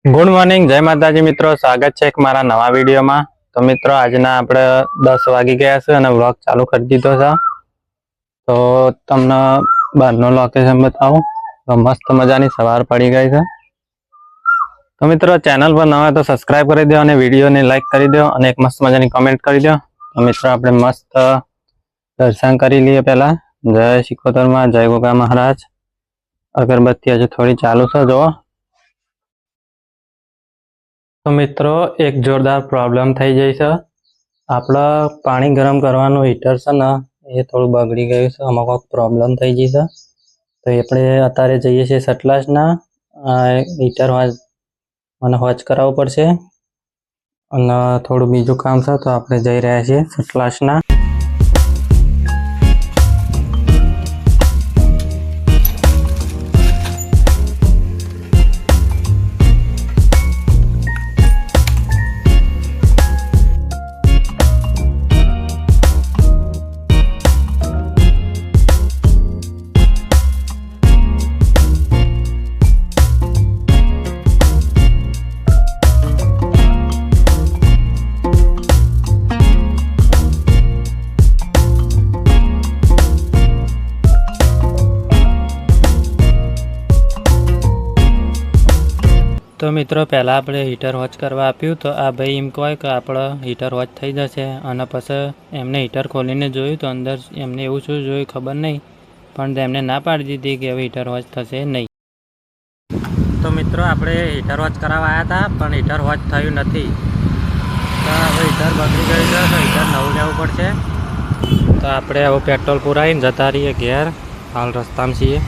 Good morning, જય માતાજી મિત્રો. સ્વાગત છે એક મારા નવા વિડીયોમાં. તો મિત્રો આજના આપણે 10 વાગી ગયા છે અને વ્લોગ ચાલુ કરી દીધો છે. તો તમને બહારનું લોકેશન બતાવું. તો મસ્ત મજાની સવાર પડી ગઈ છે. તો મિત્રો ચેનલ પર નવા તો સબસ્ક્રાઇબ કરી દો અને વિડીયોને લાઈક કરી દો અને એક મસ્ત મજાની કમેન્ટ કરી દો. તો મિત્રો આપણે મસ્ત દર્શન કરી લઈએ. પહેલા જય શિકોતરમાં, જય ગોગા મહારાજ. અગરબત્તી હજુ થોડી ચાલુ છે જો. તો મિત્રો એક જોરદાર પ્રોબ્લેમ થઈ જાય છે. આપણે પાણી ગરમ કરવાનું હીટર છે ને એ થોડું બગડી ગયું છે. આમાં કોઈક પ્રોબ્લેમ થઈ ગઈ છે. તો આપણે અત્યારે જઈએ છીએ સટલાસના હીટર મને હોચ કરાવવું પડશે અને થોડું બીજું કામ છે. તો આપણે જઈ રહ્યા છીએ સટલાસના. તો મિત્રો પહેલાં આપણે હીટર વોચ કરવા આપ્યું તો આ ભાઈ એમ કહે કે આપણે હીટર વોચ થઈ જશે અને પછી એમને હીટર ખોલીને જોયું તો અંદર એમને એવું શું જોયું ખબર નહીં, પણ એમને ના પાડી દીધી કે હવે હીટર વોચ થશે નહીં. તો મિત્રો આપણે હીટર વોચ કરાવવા આવ્યા હતા પણ હીટર વોચ થયું નથી. તો હવે હીટર બગડી ગયું છે તો હીટર નવું લેવું પડશે. તો આપણે હવે પેટ્રોલ પુરાવીને જતા રહીએ ઘેર. હાલ રસ્તામાં છીએ.